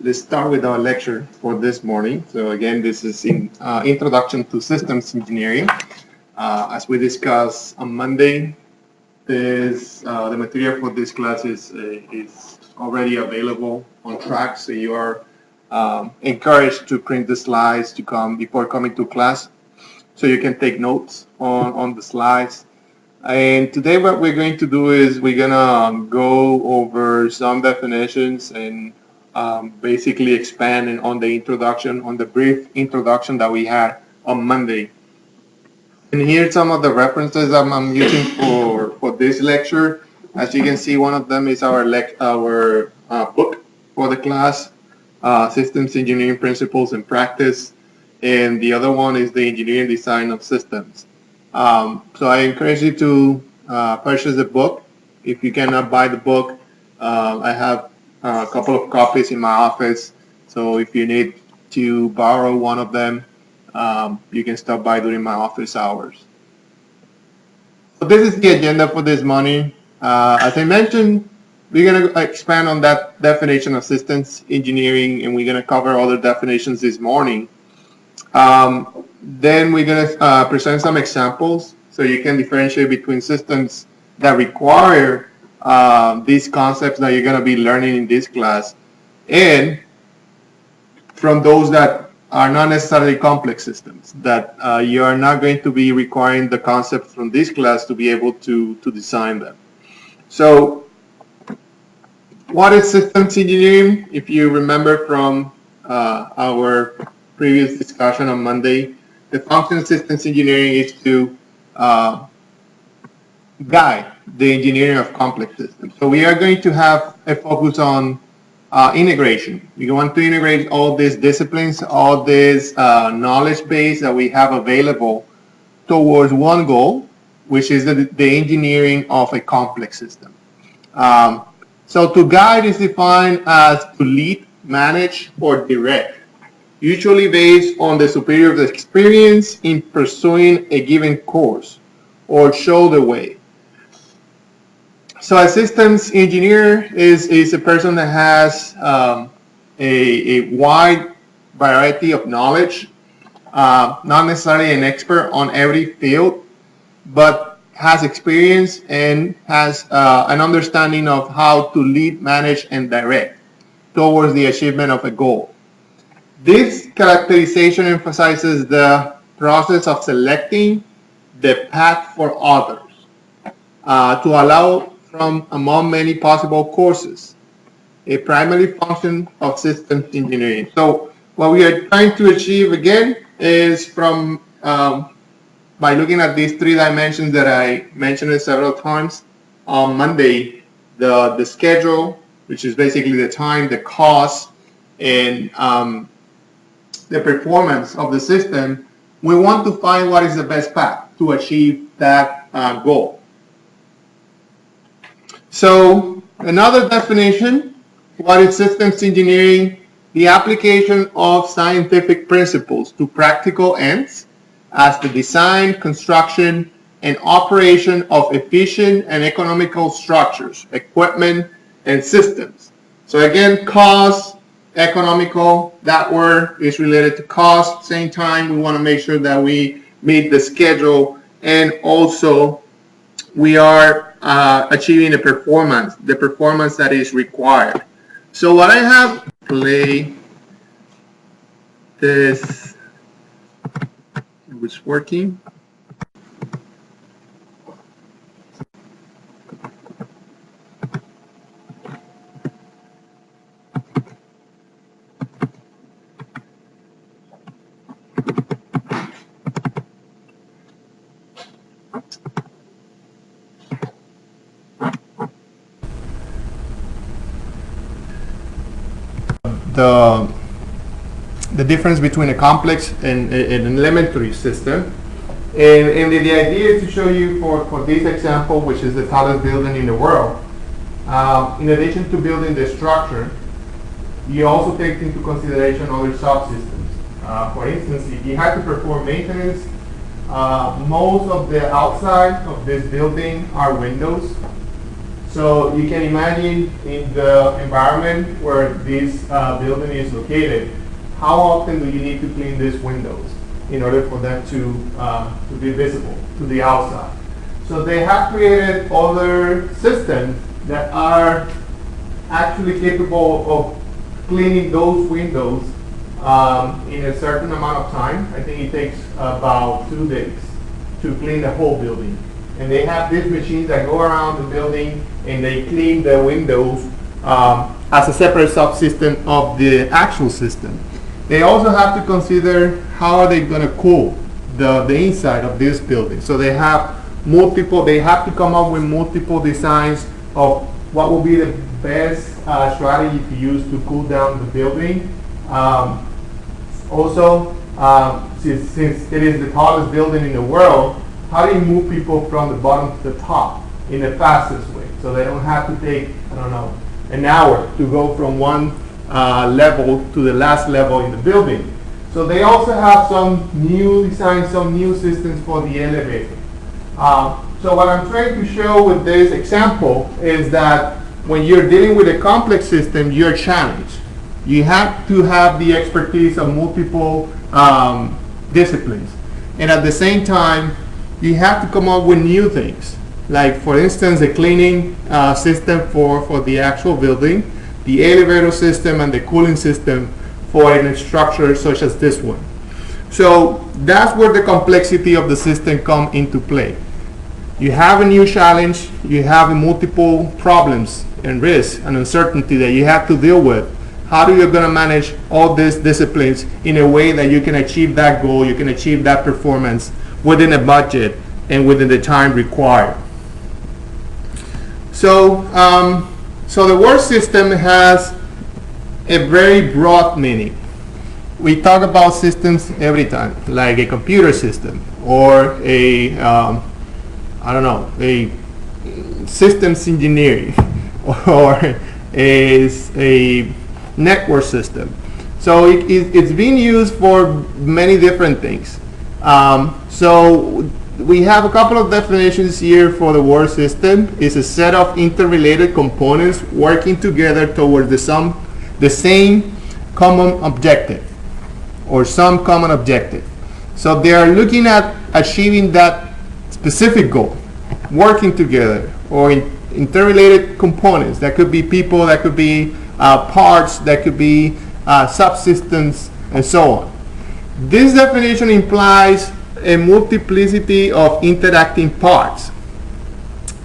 let's start with our lecture for this morning. So again, this is in Introduction to Systems Engineering. As we discussed on Monday, the material for this class is already available on track, so you are encouraged to print the slides to come before coming to class, so you can take notes on the slides. And today what we're going to do is we're gonna go over some definitions and basically expand on the introduction, on the brief introduction that we had on Monday. And here's some of the references I'm using for this lecture. As you can see, one of them is our book for the class, Systems Engineering Principles and Practice, and the other one is the Engineering Design of Systems. So I encourage you to purchase the book. If you cannot buy the book, I have a couple of copies in my office. So if you need to borrow one of them, you can stop by during my office hours. So this is the agenda for this morning. As I mentioned, we're going to expand on that definition of systems engineering, and we're going to cover other definitions this morning. Then we're going to present some examples so you can differentiate between systems that require these concepts that you're going to be learning in this class, and from those that are not necessarily complex systems, that you are not going to be requiring the concepts from this class to be able to design them. So what is systems engineering? If you remember from our previous discussion on Monday, the function of systems engineering is to guide the engineering of complex systems. So we are going to have a focus on integration. We want to integrate all these disciplines, all this knowledge base that we have available towards one goal, which is the engineering of a complex system. So to guide is defined as to lead, manage, or direct, usually based on the superior's experience in pursuing a given course, or show the way. So a systems engineer is a person that has a wide variety of knowledge, not necessarily an expert on every field, but has experience and has an understanding of how to lead, manage, and direct towards the achievement of a goal. This characterization emphasizes the process of selecting the path for others to allow from among many possible courses, a primary function of systems engineering. So what we are trying to achieve again is from by looking at these three dimensions that I mentioned several times on Monday, the schedule, which is basically the time, the cost, and the performance of the system. We want to find what is the best path to achieve that goal. So another definition, what is systems engineering? The application of scientific principles to practical ends as the design, construction, and operation of efficient and economical structures, equipment, and systems. So again, cost, economical, that word is related to cost. Same time, we want to make sure that we meet the schedule, and also we are achieving the performance that is required. So what I have play this, it was working. The difference between a complex and an elementary system. And the idea is to show you for this example, which is the tallest building in the world, in addition to building the structure, you also take into consideration other subsystems. For instance, if you have to perform maintenance, most of the outside of this building are windows. So you can imagine in the environment where this building is located, how often do you need to clean these windows in order for them to be visible to the outside? So they have created other systems that are actually capable of cleaning those windows in a certain amount of time. I think it takes about 2 days to clean the whole building. And they have these machines that go around the building and they clean the windows as a separate subsystem of the actual system. They also have to consider how are they going to cool the inside of this building. So they have to come up with multiple designs of what will be the best strategy to use to cool down the building. Also, since it is the tallest building in the world, how do you move people from the bottom to the top in the fastest way? So they don't have to take, I don't know, an hour to go from one level to the last level in the building. So they also have some new designs, some new systems for the elevator. So what I'm trying to show with this example is that when you're dealing with a complex system, you're challenged. You have to have the expertise of multiple disciplines. And at the same time, you have to come up with new things. Like, for instance, the cleaning system for the actual building, the elevator system, and the cooling system for a structure such as this one. So that's where the complexity of the system come into play. You have a new challenge, you have multiple problems and risks and uncertainty that you have to deal with. How are you going to manage all these disciplines in a way that you can achieve that goal, you can achieve that performance within a budget and within the time required? So, so the word system has a very broad meaning. We talk about systems every time, like a computer system or a, I don't know, a systems engineering or a network system. So it's being used for many different things. So we have a couple of definitions here for the word system. It's a set of interrelated components working together towards the same common objective or some common objective. So they are looking at achieving that specific goal, working together, or interrelated components. That could be people, that could be parts, that could be subsystems, and so on. This definition implies a multiplicity of interacting parts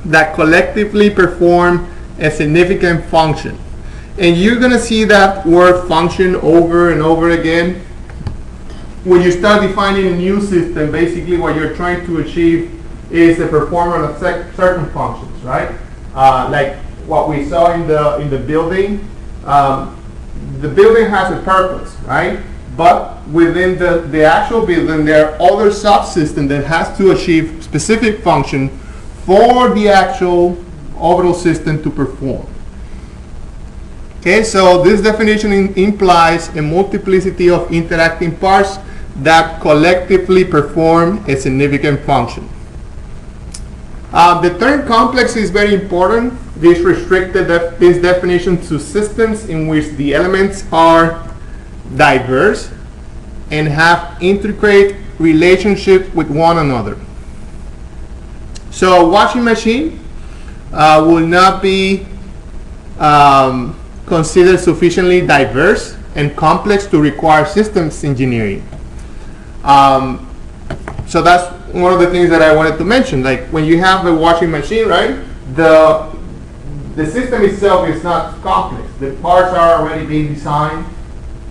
that collectively perform a significant function. And you're going to see that word function over and over again. When you start defining a new system, basically what you're trying to achieve is the performance of certain functions, right? Like what we saw in the building. The building has a purpose, right? But within the actual building, there are other subsystems that has to achieve specific function for the actual overall system to perform. Okay, so this definition implies a multiplicity of interacting parts that collectively perform a significant function. The term complex is very important. This restricted this definition to systems in which the elements are diverse and have intricate relationship with one another. So a washing machine will not be considered sufficiently diverse and complex to require systems engineering. So that's one of the things that I wanted to mention. Like when you have a washing machine, right? The system itself is not complex. The parts are already being designed.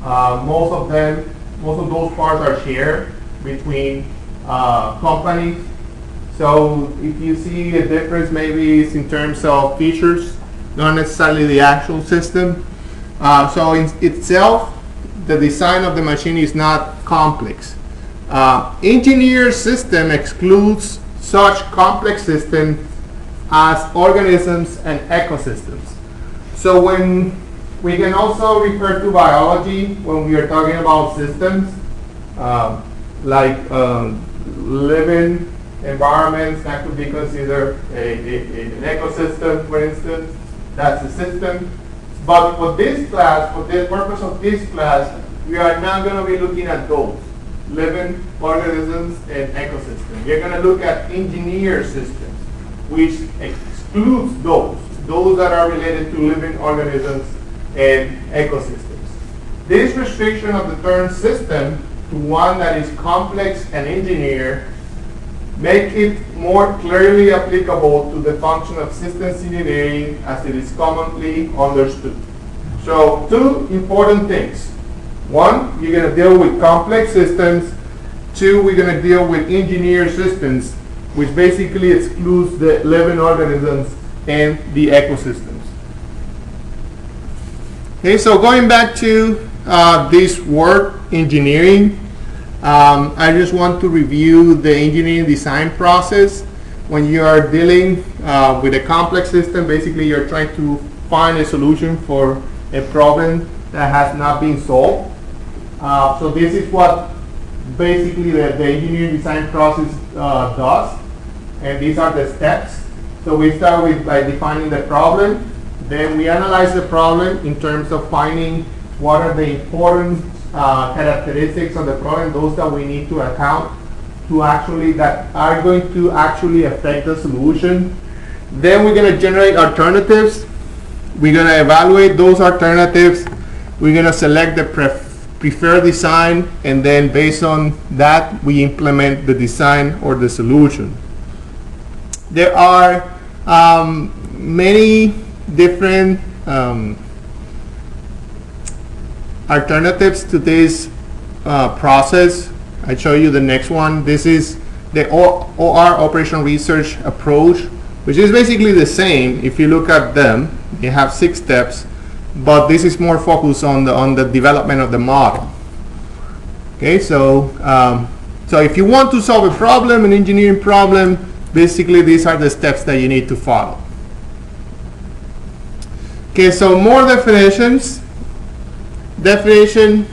Most of those parts are shared between companies. So if you see a difference, maybe it's in terms of features, not necessarily the actual system. So in itself, the design of the machine is not complex. Engineered system excludes such complex systems as organisms and ecosystems. So when we can also refer to biology when we are talking about systems, like living environments that could be considered an ecosystem, for instance. That's the system. But for this class, for the purpose of this class, we are not going to be looking at those living organisms and ecosystems. We're going to look at engineered systems, which excludes those that are related to living organisms and ecosystems. This restriction of the term system to one that is complex and engineered make it more clearly applicable to the function of systems engineering as it is commonly understood. So, two important things. One, you're going to deal with complex systems. Two, we're going to deal with engineered systems, which basically excludes the living organisms and the ecosystems. Okay, so going back to this word, engineering, I just want to review the engineering design process. When you are dealing with a complex system, basically you're trying to find a solution for a problem that has not been solved. So this is what basically the engineering design process does, and these are the steps. So we start with by defining the problem, then we analyze the problem in terms of finding what are the important characteristics of the problem, those that we need to account to actually that are going to actually affect the solution. Then we're going to generate alternatives. We're going to evaluate those alternatives. We're going to select the preferred design, and then based on that we implement the design or the solution. There are many different alternatives to this process. I show you the next one. This is the OR, operational research approach, which is basically the same. If you look at them, you have 6 steps, but this is more focused on the development of the model. Okay, so if you want to solve a problem, an engineering problem, basically these are the steps that you need to follow. Okay, so more definitions. Definition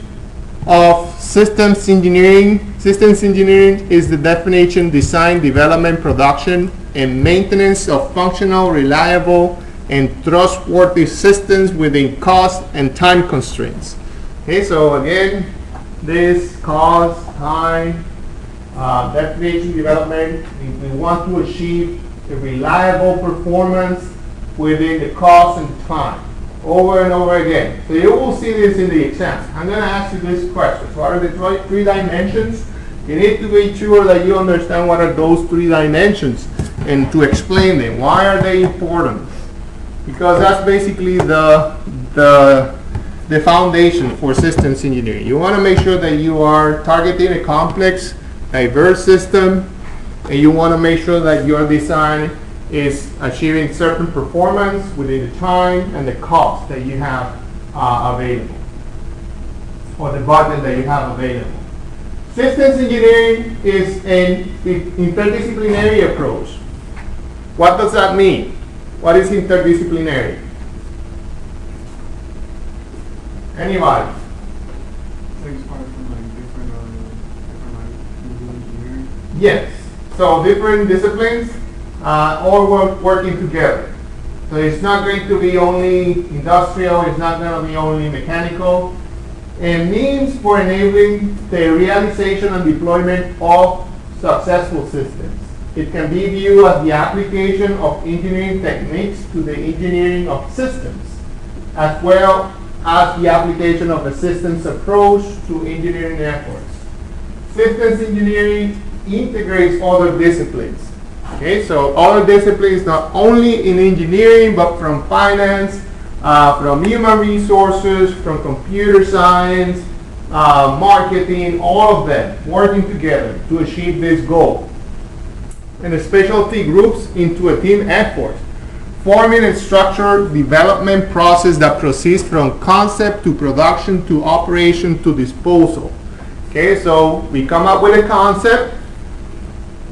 of systems engineering. Systems engineering is the definition, design, development, production, and maintenance of functional, reliable, and trustworthy systems within cost and time constraints. Okay, so again, this cost, time, definition, development, we want to achieve a reliable performance within the cost and time. Over and over again. So you will see this in the exam. I'm going to ask you this question. What are the 3 dimensions? You need to be sure that you understand what are those 3 dimensions and to explain them. Why are they important? Because that's basically the foundation for systems engineering. You want to make sure that you are targeting a complex, diverse system, and you want to make sure that your design is achieving certain performance within the time and the cost that you have available, or the budget that you have available. Systems engineering is an interdisciplinary approach. What does that mean? What is interdisciplinary? Anybody? Yes. So different disciplines all working together. So it's not going to be only industrial, it's not going to be only mechanical. And means for enabling the realization and deployment of successful systems. It can be viewed as the application of engineering techniques to the engineering of systems, as well as the application of the systems approach to engineering efforts. Systems engineering integrates other disciplines. Okay, so other disciplines not only in engineering, but from finance, from human resources, from computer science, marketing, all of them working together to achieve this goal. And the specialty groups into a team effort, forming a structured development process that proceeds from concept to production to operation to disposal. Okay, so we come up with a concept.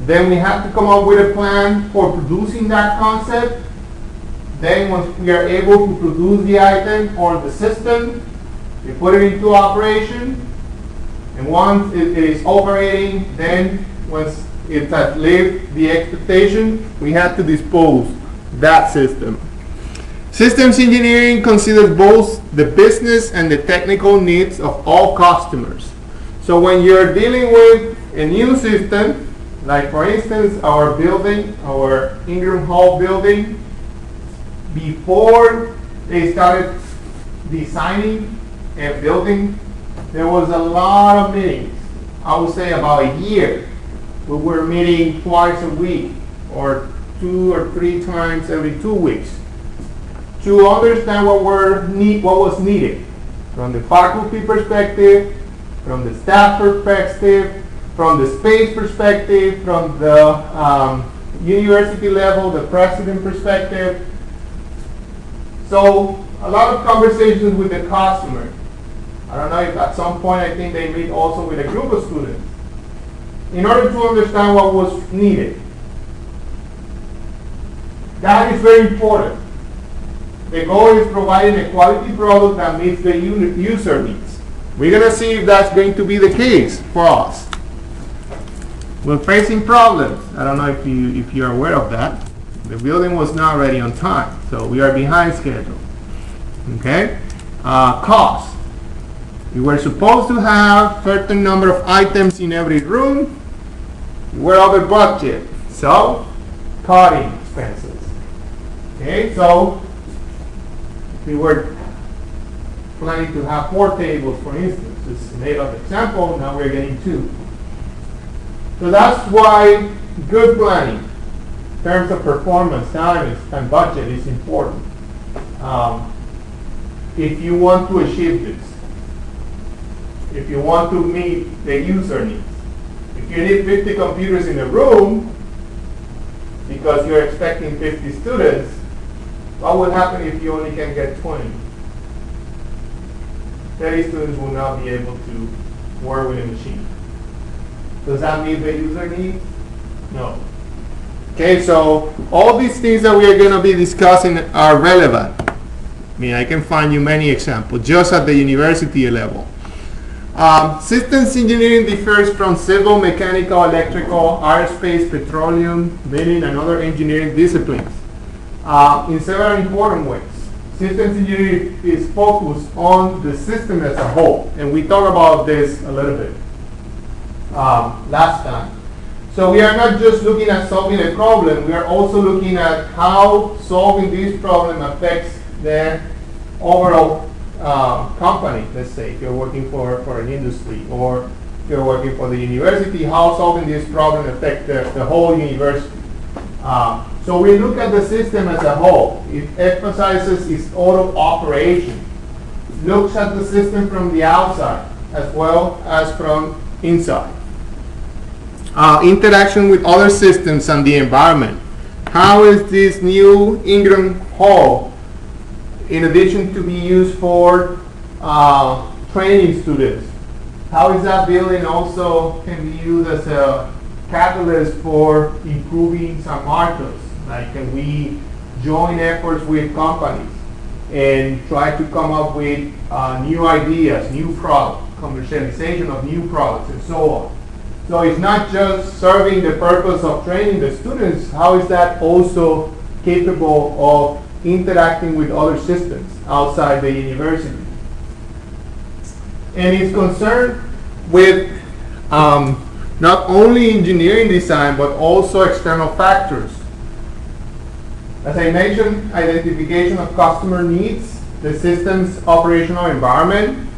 Then we have to come up with a plan for producing that concept. Then once we are able to produce the item or the system, we put it into operation. And once it is operating, then once it has lived the expectation, we have to dispose that system. Systems engineering considers both the business and the technical needs of all customers. So when you're dealing with a new system, like for instance our building, our Ingram Hall building, before they started designing and building, there was a lot of meetings. I would say about a year. We were meeting twice a week or 2 or 3 times every 2 weeks to understand what was needed from the faculty perspective, from the staff perspective, from the space perspective, from the university level, the president perspective. So a lot of conversations with the customer. I don't know if at some point I think they meet also with a group of students in order to understand what was needed. That is very important. The goal is providing a quality product that meets the user needs. We're going to see if that's going to be the case for us. We're facing problems. I don't know if you're aware of that. The building was not ready on time, so we are behind schedule. Okay? Cost. We were supposed to have certain number of items in every room. We're over budget, so cutting expenses. Okay, so we were planning to have 4 tables, for instance. It's made of example. Now we're getting 2. So that's why good planning in terms of performance, time, and budget is important. If you want to achieve this, if you want to meet the user needs, if you need 50 computers in a room because you're expecting 50 students, what would happen if you only can get 20? 30 students will not be able to work with a machine. Does that meet the user needs? No. Okay, so all these things that we are going to be discussing are relevant. I mean, I can find you many examples just at the university level. Systems engineering differs from civil, mechanical, electrical, aerospace, petroleum, mining, and other engineering disciplines in several important ways. Systems engineering is focused on the system as a whole, and we talked about this a little bit last time. So we are not just looking at solving a problem, we are also looking at how solving this problem affects the overall company. Let's say if you're working for an industry or if you're working for the university, how solving this problem affects the whole university. So we look at the system as a whole. It emphasizes its auto operation, looks at the system from the outside as well as from inside. Interaction with other systems and the environment. How is this new Ingram Hall, in addition to be used for training students, how is that building also can be used as a catalyst for improving some markets? Like, can we join efforts with companies and try to come up with new ideas, new products, commercialization of new products, and so on? So it's not just serving the purpose of training the students, how is that also capable of interacting with other systems outside the university? And it's concerned with not only engineering design, but also external factors. As I mentioned, identification of customer needs, the system's operational environment.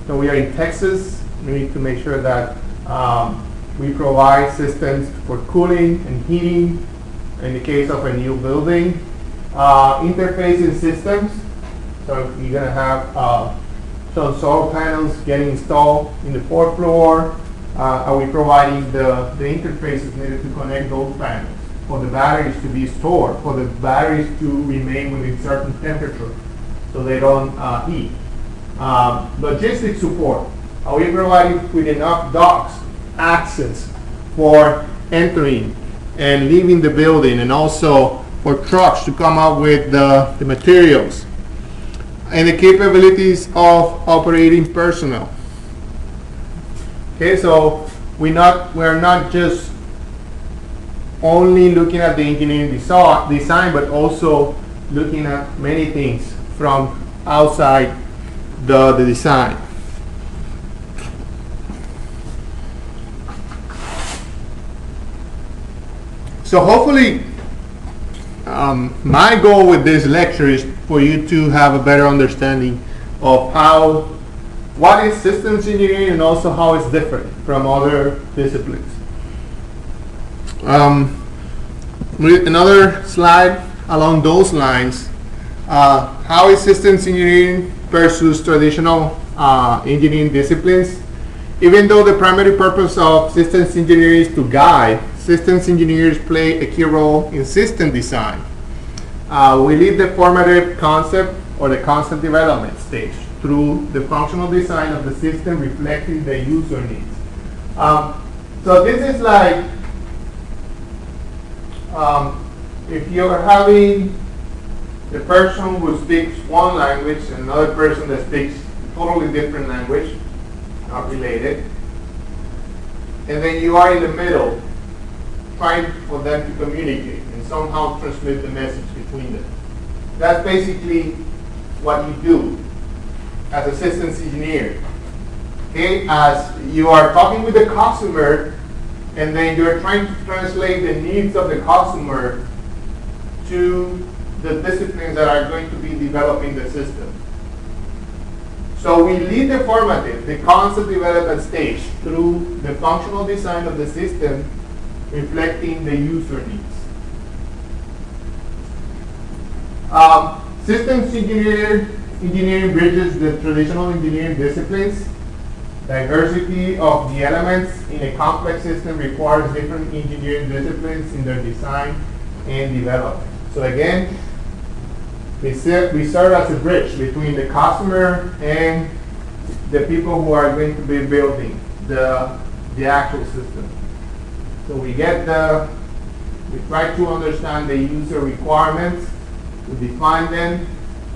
So we are in Texas. We need to make sure that we provide systems for cooling and heating in the case of a new building. Interfacing systems. So you're going to have some solar panels getting installed in the 4th floor. Are we providing the interfaces needed to connect those panels? For the batteries to be stored, for the batteries to remain within certain temperature so they don't heat. Logistics support. Are we providing with enough docks, access for entering and leaving the building, and also for trucks to come up with the materials? And the capabilities of operating personnel. Okay, so we're not just only looking at the engineering design, but also looking at many things from outside the design. So hopefully, my goal with this lecture is for you to have a better understanding of what is systems engineering and also how it's different from other disciplines. Another slide along those lines, how is systems engineering versus traditional engineering disciplines? Even though the primary purpose of systems engineering is to guide, systems engineers play a key role in system design. We lead the formative concept or the concept development stage through the functional design of the system reflecting the user needs. So this is like if you're having the person who speaks one language and another person that speaks a totally different language, not related, and then you are in the middle trying for them to communicate and somehow transmit the message between them. That's basically what you do as a systems engineer. Okay, as you are talking with the customer and then you're trying to translate the needs of the customer to the disciplines that are going to be developing the system. So we lead the formative, the concept development stage through the functional design of the system reflecting the user needs. Systems engineering bridges the traditional engineering disciplines. Diversity of the elements in a complex system requires different engineering disciplines in their design and development. So again, we serve as a bridge between the customer and the people who are going to be building the actual system. So we try to understand the user requirements, we define them,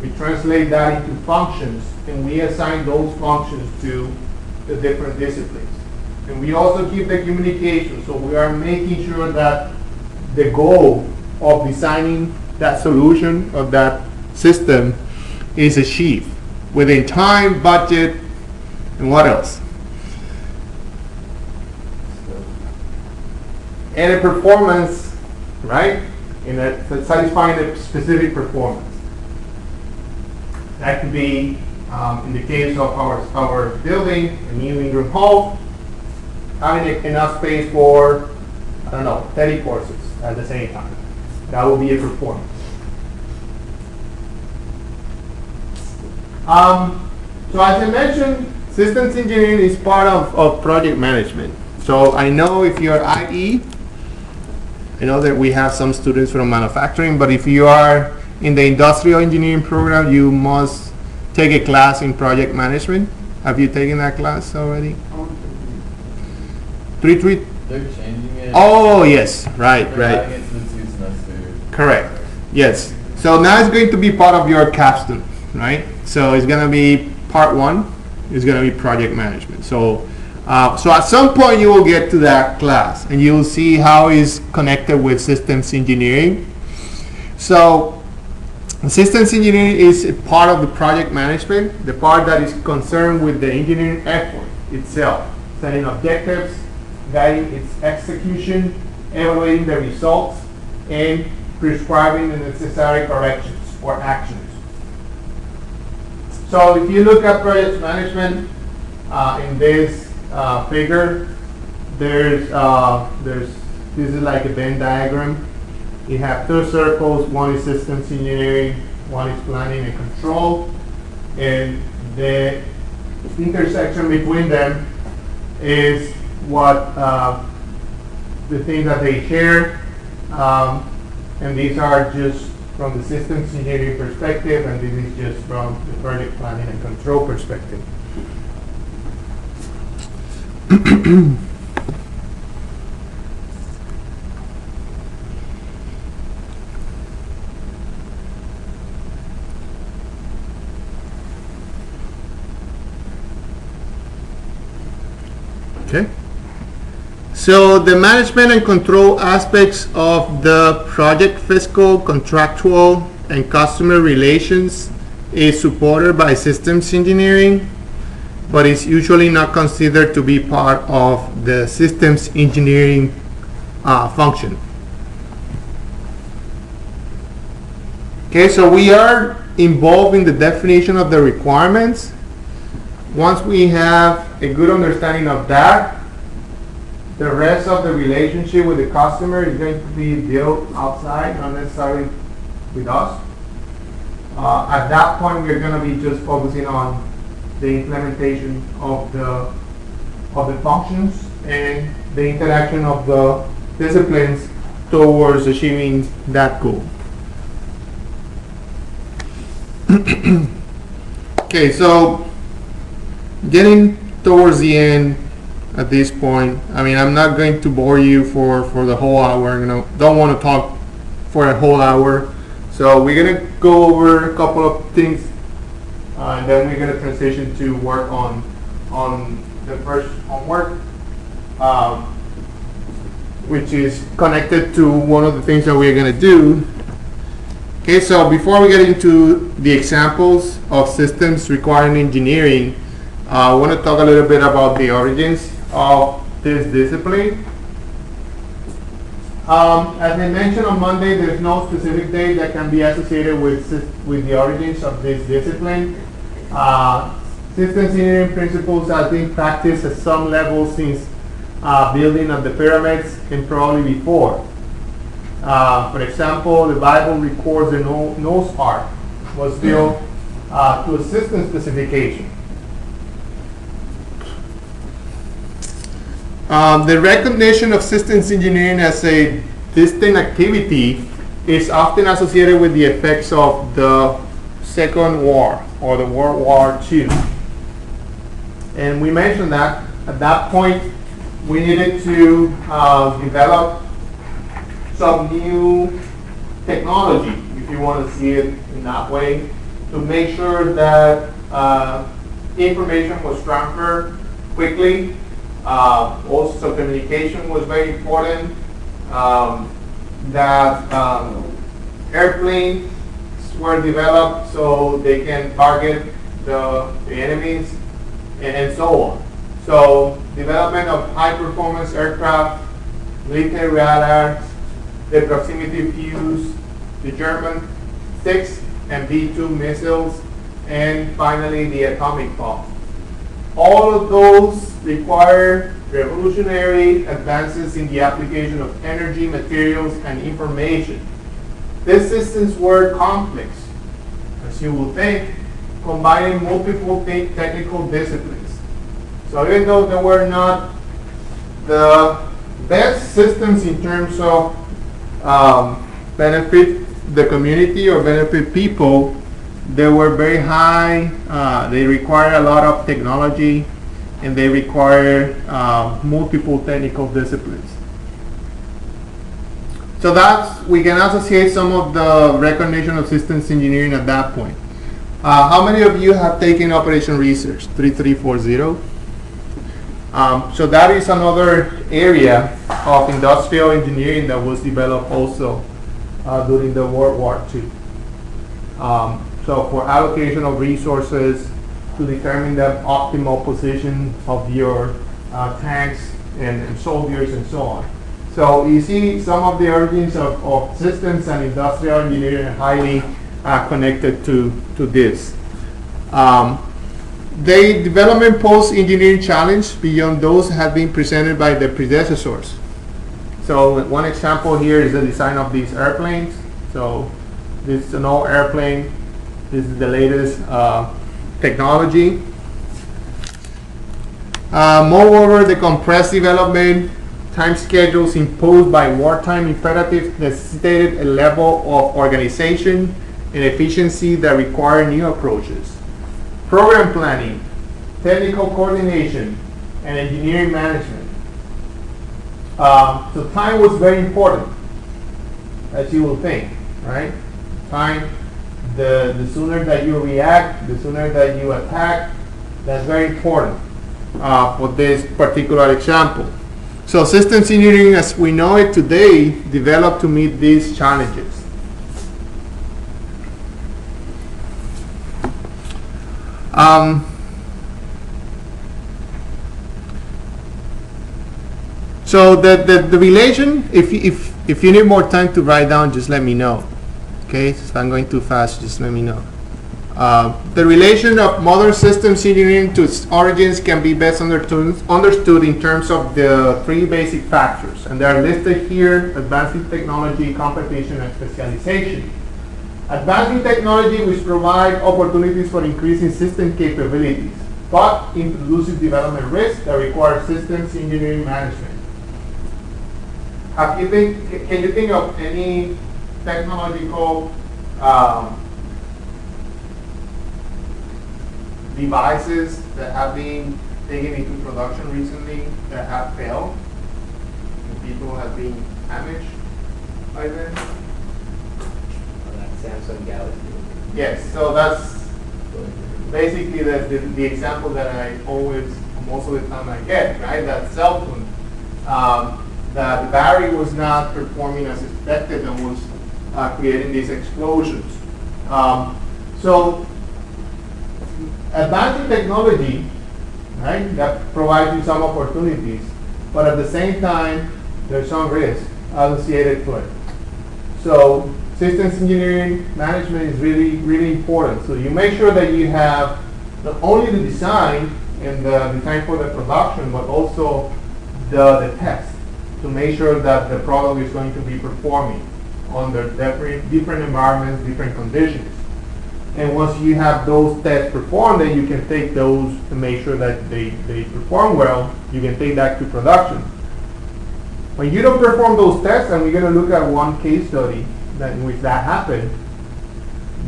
we translate that into functions, and we assign those functions to the different disciplines. And we also keep the communication, so we are making sure that the goal of designing that solution of that system is achieved within time, budget, and what else? And a performance, right? Satisfying a specific performance. That could be, in the case of our building, a new in-room hall, having enough space for, 30 courses at the same time. That will be a performance. So as I mentioned, systems engineering is part of project management. So I know if you're IE, I know that we have some students from manufacturing, but if you are in the industrial engineering program, you must take a class in project management. Have you taken that class already? 3. They're changing it. Oh yes, right. Adding it to the 2 semester. Correct. Yes. So now it's going to be part of your capstone, right? So it's going to be part 1. It's going to be project management. So at some point you will get to that class and you will see how it's connected with systems engineering. So systems engineering is a part of the project management, the part that is concerned with the engineering effort itself, setting objectives, guiding its execution, evaluating the results, and prescribing the necessary corrections or actions. So if you look at project management in this figure, this is like a Venn diagram. You have 2 circles. One is systems engineering, one is planning and control, and the intersection between them is what the things that they share, and these are just from the systems engineering perspective, and this is just from the project planning and control perspective. Okay. So the management and control aspects of the project fiscal, contractual, and customer relations is supported by systems engineering, but is usually not considered to be part of the systems engineering function. Okay, so we are involved in the definition of the requirements. Once we have a good understanding of that, the rest of the relationship with the customer is going to be built outside, not necessarily with us. At that point, we're going to be just focusing on the implementation of the functions and the interaction of the disciplines towards achieving that goal. Okay, so getting towards the end at this point, I mean, I'm not going to bore you for the whole hour. Don't want to talk for a whole hour. So we're going to go over a couple of things, and then we're going to transition to work on the first homework, which is connected to one of the things that we're going to do. Okay, so before we get into the examples of systems requiring engineering, I want to talk a little bit about the origins of this discipline. As I mentioned on Monday, there's no specific date that can be associated with the origins of this discipline. Systems engineering principles have been practiced at some level since building of the pyramids and probably before. For example, the Bible records the Noah's Ark was built to a system specification. The recognition of systems engineering as a distinct activity is often associated with the effects of the Second War or the World War II. And we mentioned that at that point we needed to develop some new technology, if you want to see it in that way, to make sure that information was transferred quickly. Also, communication was very important. That airplanes were developed so they can target the enemies and so on. So, development of high-performance aircraft, military radars, the proximity fuse, the German 6 and B-2 missiles, and finally the atomic bomb. All of those require revolutionary advances in the application of energy, materials, and information. These systems were complex, as you will think, combining multiple technical disciplines. So even though they were not the best systems in terms of benefit the community or benefit people, they were very high. They require a lot of technology, and they require multiple technical disciplines. So we can associate some of the recognition of systems engineering at that point. How many of you have taken Operation Research 3340? So that is another area of industrial engineering that was developed also during the World War II. So for allocation of resources to determine the optimal position of your tanks and soldiers and so on. So you see some of the origins of systems and industrial engineering are highly connected to this. The development pose engineering challenge beyond those have been presented by the predecessors. So one example here is the design of these airplanes. So this is an old airplane. This is the latest technology. Moreover, the compressed development time schedules imposed by wartime imperatives necessitated a level of organization and efficiency that require new approaches. Program planning, technical coordination, and engineering management. So time was very important, as you will think, right? Time, the sooner that you react, the sooner that you attack, that's very important for this particular example. So systems engineering as we know it today developed to meet these challenges. So the relation, if you need more time to write down, just let me know. Okay, so if I'm going too fast, just let me know. The relation of modern systems engineering to its origins can be best understood in terms of the three basic factors, and they are listed here: advancing technology, competition, and specialization. Advancing technology, which provide opportunities for increasing system capabilities, but introduces development risks that require systems engineering management. Can you think of any technological devices that have been taken into production recently that have failed and people have been damaged by them? Samsung Galaxy. Yes, so that's basically the example that I always, most of the time I get, right? That cell phone, that the battery was not performing as expected and was creating these explosions. So advancing technology, right, that provides you some opportunities, but at the same time, there's some risk associated to it. So systems engineering management is really, really important. So you make sure that you have not only the design and the design for the production, but also the test to make sure that the product is going to be performing under different environments, different conditions. And once you have those tests performed, then you can take those to make sure that they perform well. You can take that to production. When you don't perform those tests, and we're going to look at one case study in which that happened,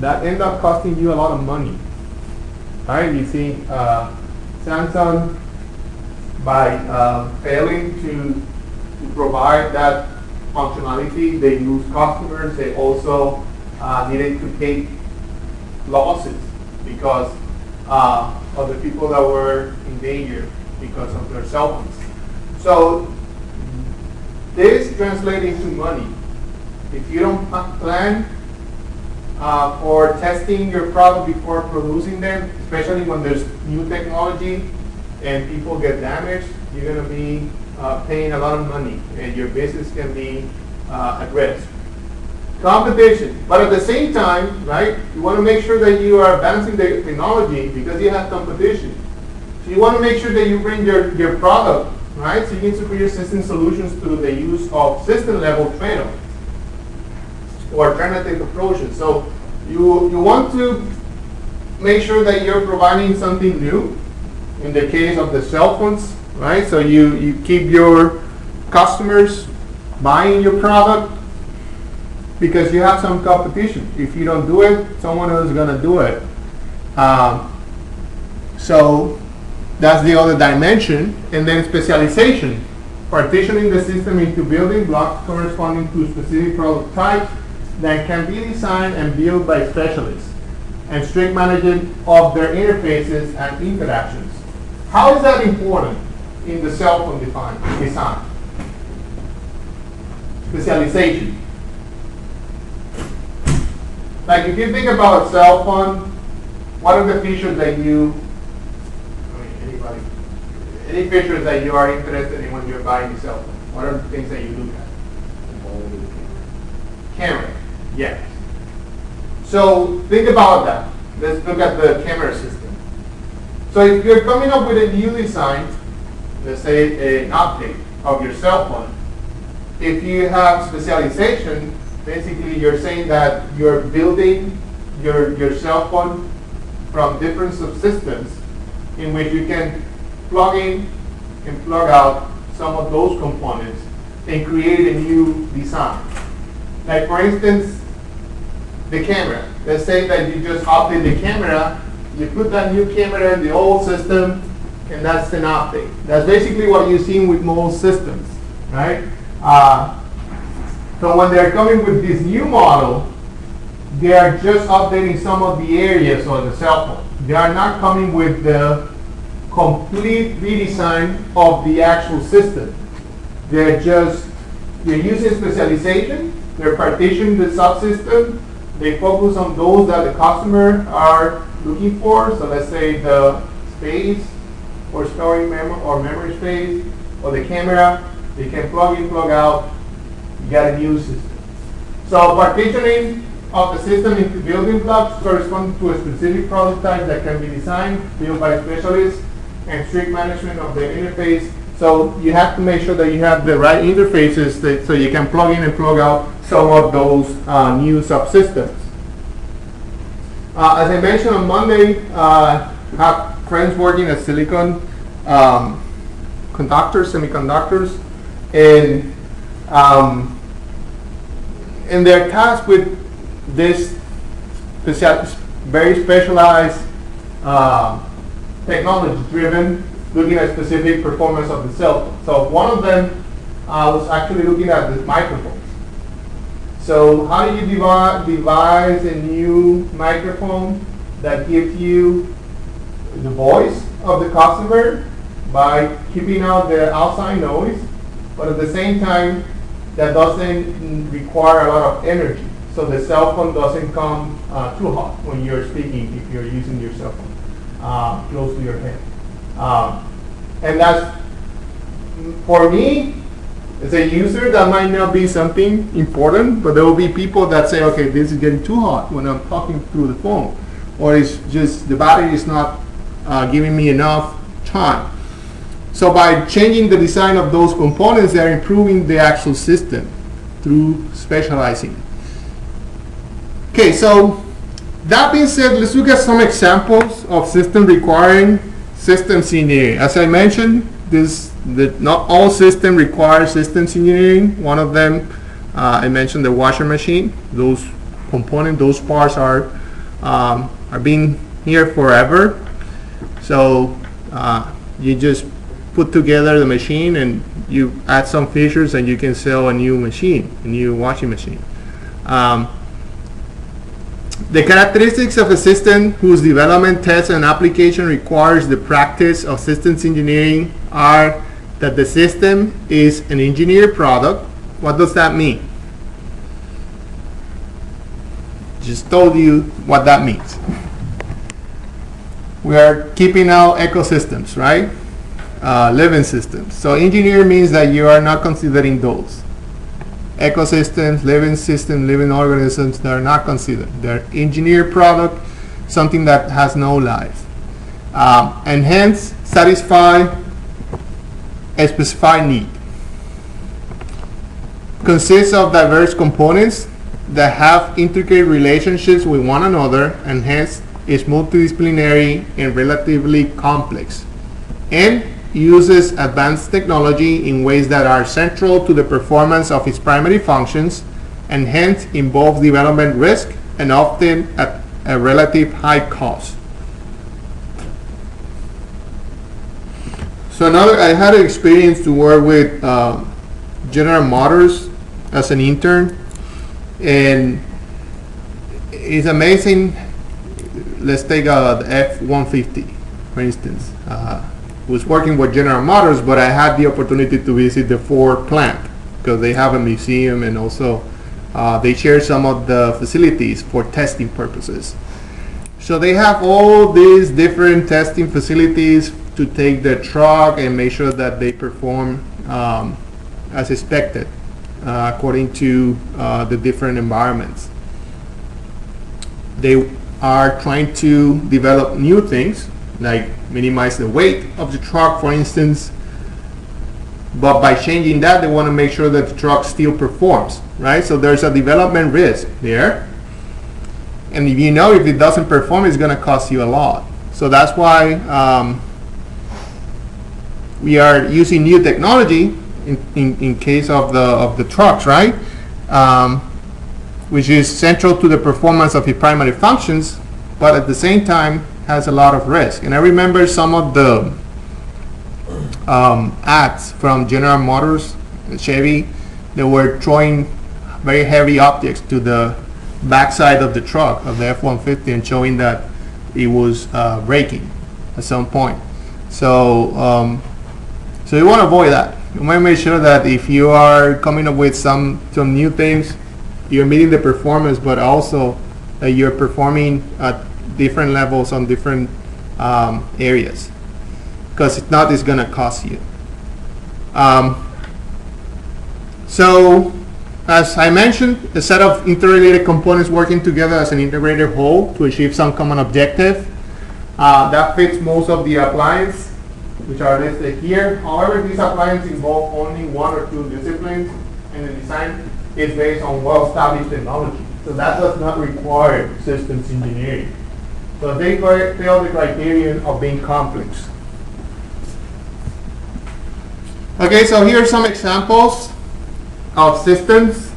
that ended up costing you a lot of money. Right? You see, Samsung, by failing to provide that functionality, they lose customers. They also needed to pay losses because of the people that were in danger because of their cell phones. So this translates into money. If you don't plan for testing your product before producing them, especially when there's new technology and people get damaged, you're going to be paying a lot of money and your business can be at risk. Competition, but at the same time, right, you want to make sure that you are advancing the technology because you have competition. So you want to make sure that you bring your product, right, so you need superior system solutions through the use of system level trade-offs or alternative approaches. So you want to make sure that you're providing something new. In the case of the cell phones, right? So you keep your customers buying your product because you have some competition. If you don't do it, someone else is going to do it. So that's the other dimension. And then specialization, partitioning the system into building blocks corresponding to specific product types that can be designed and built by specialists, and strict management of their interfaces and interactions. How is that important in the cell phone design? Specialization. Like if you think about a cell phone, what are the features that any features that you are interested in when you're buying a cell phone? What are the things that you look at? Camera, yes. So think about that. Let's look at the camera system. So if you're coming up with a new design, let's say an update of your cell phone, if you have specialization, basically you're saying that you're building your cell phone from different subsystems in which you can plug in and plug out some of those components and create a new design. Like for instance, the camera. Let's say that you just update the camera, you put that new camera in the old system, and that's an update. That's basically what you're seeing with most systems, right? So when they're coming with this new model, they are just updating some of the areas on the cell phone. They are not coming with the complete redesign of the actual system. They're using specialization. They're partitioning the subsystem. They focus on those that the customer are looking for. So let's say the space for storing memory space, or the camera. They can plug in, plug out. You got a new system. So partitioning of the system into building blocks corresponding to a specific prototype that can be designed, built by specialists, and strict management of the interface. So you have to make sure that you have the right interfaces so you can plug in and plug out some of those new subsystems. As I mentioned on Monday, I have friends working at silicon semiconductors, and they're tasked with this very specialized technology-driven, looking at specific performance of the cell phone. So one of them was actually looking at the microphones. So how do you devise a new microphone that gives you the voice of the customer by keeping out the outside noise, but at the same time that doesn't require a lot of energy, so the cell phone doesn't come too hot when you're speaking if you're using your cell phone close to your head. And that's, for me, as a user, that might not be something important, but there will be people that say, okay, this is getting too hot when I'm talking through the phone, or it's just the battery is not giving me enough time. So by changing the design of those components, they're improving the actual system through specializing. Okay, so that being said, let's look at some examples of systems requiring systems engineering. As I mentioned, not all systems require systems engineering. One of them, I mentioned the washer machine. Those components, those parts are being here forever. So you just put together the machine and you add some features and you can sell a new machine, a new washing machine. The characteristics of a system whose development, test, and application requires the practice of systems engineering are that the system is an engineered product. What does that mean? Just told you what that means. We are keeping out ecosystems, right? Living systems. So engineer means that you are not considering those. Ecosystems, living systems, living organisms, they are not considered. They're engineered product, something that has no life. And hence satisfy a specified need. Consists of diverse components that have intricate relationships with one another, and hence is multidisciplinary and relatively complex, and uses advanced technology in ways that are central to the performance of its primary functions, and hence involves development risk and often at a relative high cost. So I had an experience to work with General Motors as an intern, and it's amazing. Let's take the F-150, for instance. Was working with General Motors, but I had the opportunity to visit the Ford plant because they have a museum, and also they share some of the facilities for testing purposes. So they have all these different testing facilities to take the truck and make sure that they perform as expected according to the different environments. They are trying to develop new things, like minimize the weight of the truck, for instance. But by changing that, they want to make sure that the truck still performs, right? So there's a development risk there. And if you know if it doesn't perform, it's going to cost you a lot. So that's why we are using new technology in case of the trucks, right? Which is central to the performance of the primary functions, but at the same time has a lot of risk. And I remember some of the ads from General Motors and Chevy. They were throwing very heavy objects to the backside of the truck of the F-150 and showing that it was breaking at some point. So you want to avoid that. you want to make sure that if you are coming up with some new things, you're meeting the performance, but also that you're performing at different levels on different areas, because if not, it's going to cost you. So, as I mentioned, a set of interrelated components working together as an integrated whole to achieve some common objective. That fits most of the appliance, which are listed here. However, these appliances involve only one or two disciplines, and the design is based on well-established technology. So that does not require systems engineering. So they fail the criterion of being complex. Okay, so here are some examples of systems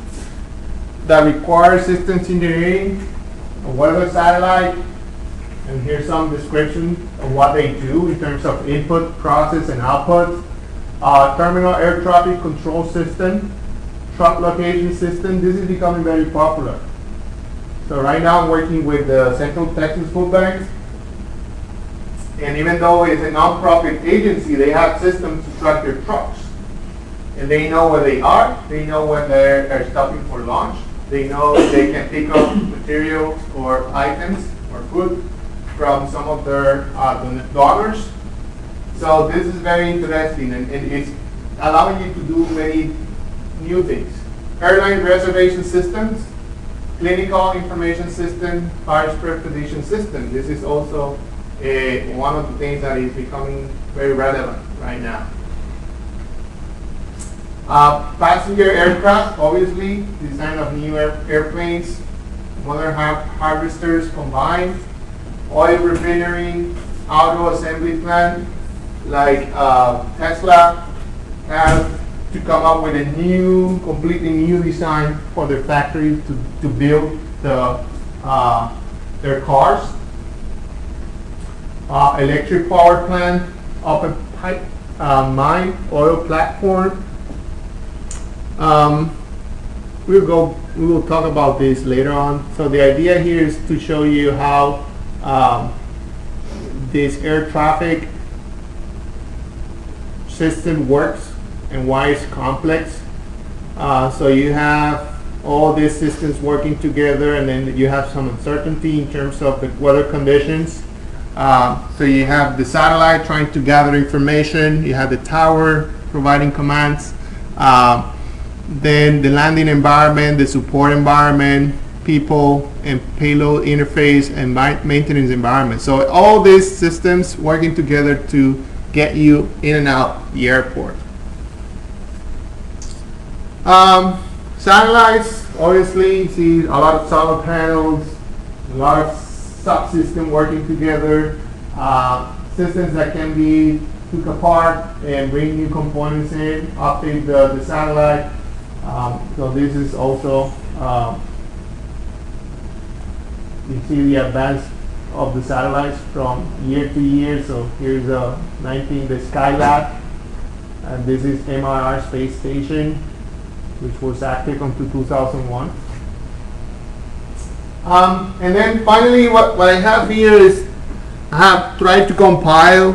that require systems engineering, a weather satellite, and here's some description of what they do in terms of input, process, and output. Terminal air traffic control system, truck location system. This is becoming very popular. So right now I'm working with the Central Texas Food Bank, and even though it's a non-profit agency, they have systems to track their trucks. And they know where they are, they know when they're stopping for lunch, they know they can pick up materials or items or food from some of their donors. So this is very interesting, and it's allowing you to do many new things. Airline reservation systems, clinical information system, fire spread prediction system. This is also one of the things that is becoming very relevant right now. Passenger aircraft, obviously, design of new airplanes, modern harvesters combined, oil refinery, auto assembly plant, like Tesla have to come up with a new, completely new design for their factory to build their cars. Electric power plant, open pipe mine, oil platform. We will talk about this later on. So the idea here is to show you how this air traffic system works and why it's complex. So you have all these systems working together, and then you have some uncertainty in terms of the weather conditions. So you have the satellite trying to gather information, you have the tower providing commands, then the landing environment, the support environment, people and payload interface, and maintenance environment. So all these systems working together to get you in and out the airport. Satellites, obviously, you see a lot of solar panels, a lot of subsystems working together, systems that can be took apart and bring new components in, update the satellite. So this is also, you see the advance of the satellites from year to year. So here's the Skylab, and this is MIR space station, which was active until 2001. And then finally, what I have here is I have tried to compile,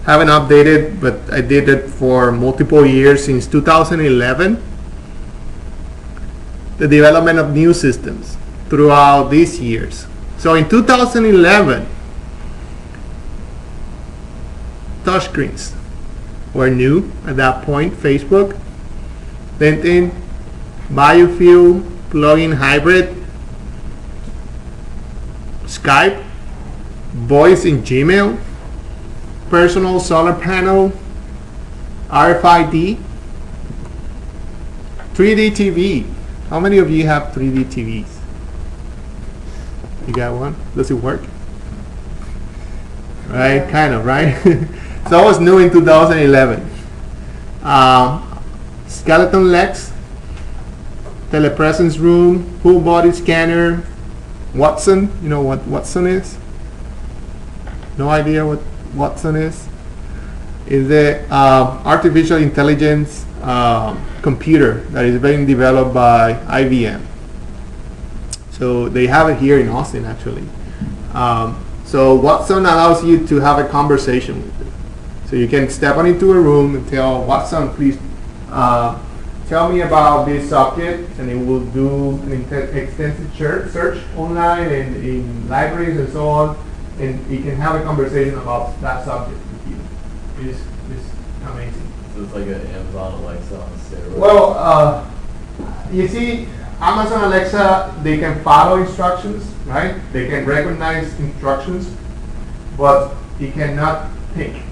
haven't updated, but I did it for multiple years since 2011, the development of new systems throughout these years. So in 2011, touchscreens were new at that point, Facebook. Then biofuel plug-in hybrid, Skype, voice in Gmail, personal solar panel, RFID, 3D TV. How many of you have 3D TVs? You got one? Does it work? Right, kind of, right? So it was new in 2011. Skeleton legs, telepresence room, full body scanner, Watson. You know what Watson is? No idea what Watson is? Is the artificial intelligence computer that is being developed by IBM. So they have it here in Austin, actually. So Watson allows you to have a conversation with it. So you can step on into a room and tell Watson, please tell me about this subject, and it will do an extensive search online and in libraries and so on, and it can have a conversation about that subject with you. It's amazing. So it's like an Amazon Alexa on steroids. Well, you see, Amazon Alexa, they can follow instructions, right? They can recognize instructions, but it cannot think.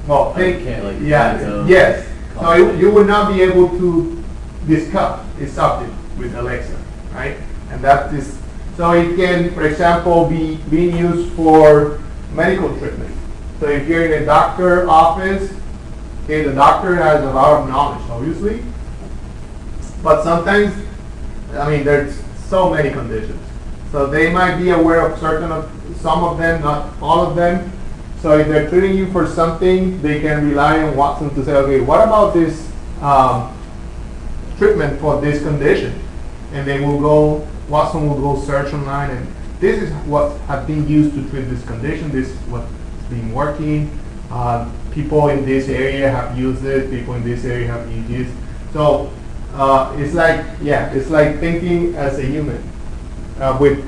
Well, think, can't, like, yeah, yes. So you will not be able to discuss a subject with Alexa, right? And that is, so it can, for example, be being used for medical treatment. So if you're in a doctor office, okay, the doctor has a lot of knowledge, obviously, but sometimes, I mean, there's so many conditions. So they might be aware of some of them, not all of them. So if they're treating you for something, they can rely on Watson to say, okay, what about this treatment for this condition? And they will go, Watson will go search online, and this is what has been used to treat this condition. This is what's been working. People in this area have used it. People in this area have used it. So it's like thinking as a human with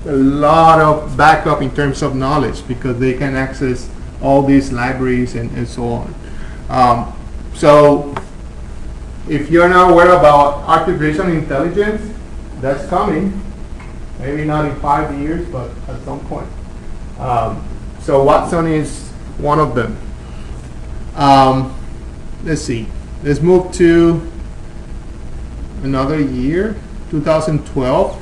a lot of backup in terms of knowledge, because they can access all these libraries and so on. So if you're not aware about artificial intelligence, that's coming. Maybe not in 5 years, but at some point. So Watson is one of them. Let's see. Let's move to another year, 2012.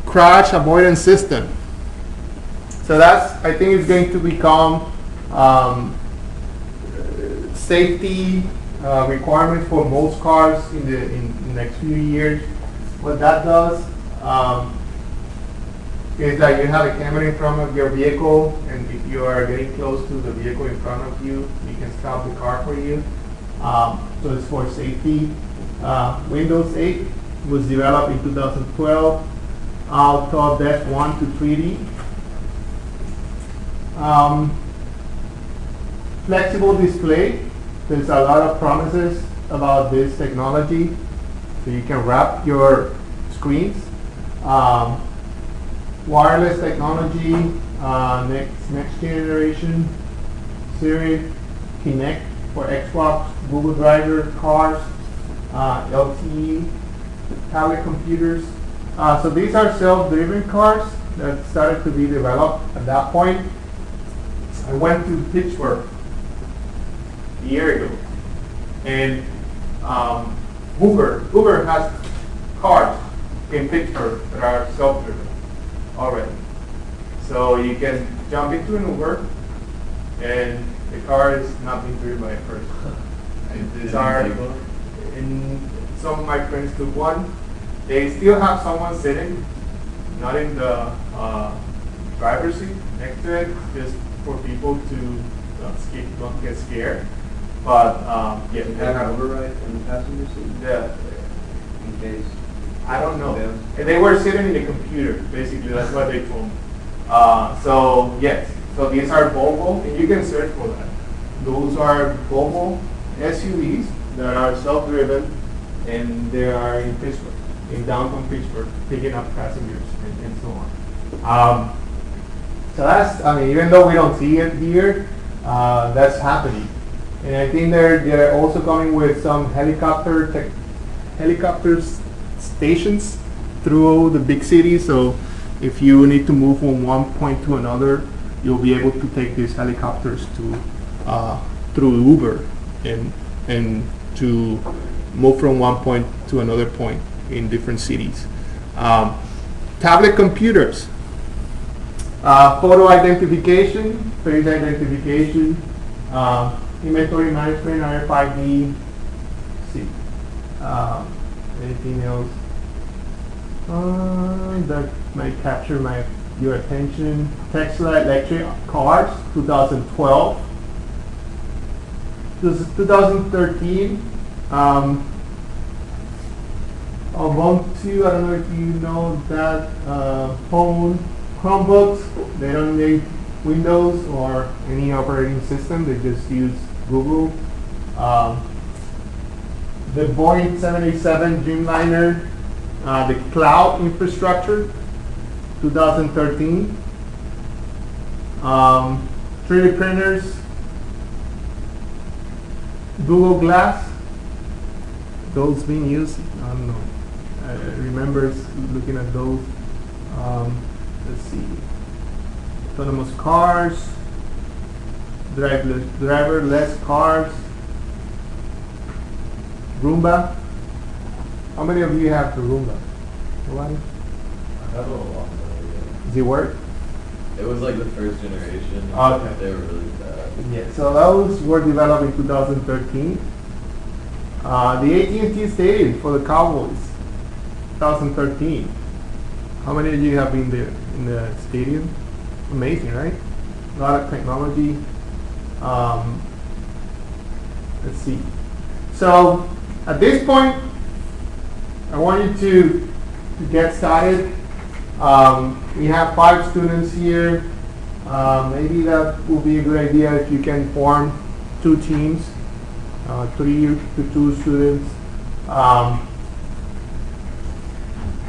Crash avoidance system. So that's, I think, is going to become safety requirement for most cars in the next few years. What that does is that you have a camera in front of your vehicle, and if you are getting close to the vehicle in front of you, you can stop the car for you. So it's for safety. Windows 8 was developed in 2012. Autodesk 1 to 3D. Flexible display. There's a lot of promises about this technology. So you can wrap your screens. Wireless technology, next generation. Siri, Kinect for Xbox, Google Driver, cars, LTE, tablet computers. So these are self-driven cars that started to be developed at that point. I went to Pittsburgh a year ago, and Uber has cars in Pittsburgh that are self-driven already. So you can jump into an Uber, and the car is not being driven by a person. And some of my friends took one. They still have someone sitting, not in the driver's seat next to it, just for people to don't get scared. But yeah, You have an override in the passenger seat in case. I don't know. And they were sitting in the computer, basically. That's what they told me. So yes, so these are Volvo, and you can search for that. Those are Volvo SUVs that are self-driven, and they are in Pittsburgh, in downtown Pittsburgh, picking up passengers and so on. So that's, I mean, even though we don't see it here, that's happening. And I think they're also coming with some helicopter stations through the big cities. So if you need to move from one point to another, you'll be able to take these helicopters to through Uber and to move from one point to another point in different cities. Tablet computers, photo identification, face identification, inventory management, RFID. See, anything else that might capture your attention? Tesla electric cars, 2012. 2013. Ubuntu, I don't know if you know that, phone, Chromebooks, they don't need Windows or any operating system. They just use Google. The Boeing 787 Dreamliner, the cloud infrastructure, 2013. 3D printers, Google Glass, those being used. I don't know. I remember looking at those. Let's see. Autonomous cars, driverless cars, Roomba. How many of you have the Roomba? Nobody? I have a lot of Does it work? it. It was like the first generation. Okay. They were really bad. Yeah, so those were developed in 2013. The AT&T Stadium for the Cowboys, 2013. How many of you have been there in the stadium? Amazing, right? A lot of technology. Let's see. So at this point, I want you to get started. We have 5 students here. Maybe that would be a good idea if you can form 2 teams, 3 to 2 students.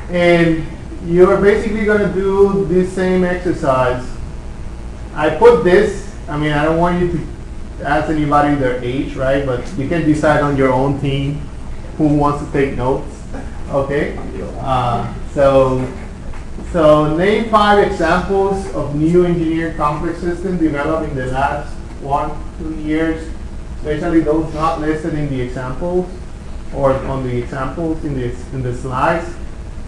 And you're basically going to do this same exercise. I put this, I mean, I don't want you to ask anybody their age, right? But you can decide on your own team who wants to take notes, okay? So name 5 examples of new engineered complex systems developed in the last 1-2 years, especially those not listed in the examples or on the examples in the slides.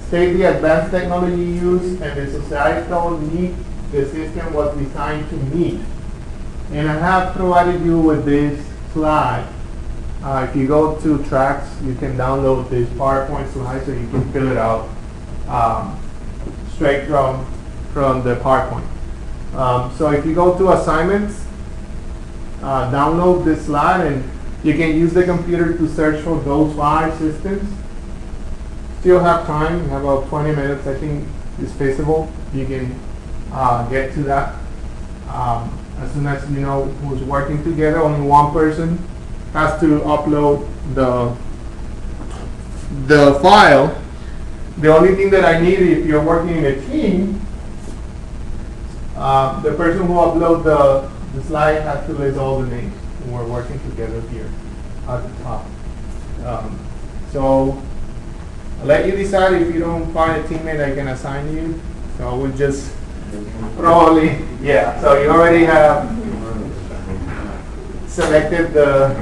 State the advanced technology used and the societal need the system was designed to meet. And I have provided you with this slide. If you go to tracks, you can download this PowerPoint slide so you can fill it out straight from the PowerPoint. So if you go to assignments, download this slide and you can use the computer to search for those 5 systems. Still have time, you have about 20 minutes, I think it's feasible. You can get to that. As soon as you know who's working together, only one person has to upload the file. The only thing that I need, if you're working in a team, the person who uploads the slide has to list all the names when we're working together here at the top. So I'll let you decide. If you don't find a teammate, I can assign you. So we'll just probably, yeah. So you already have selected the.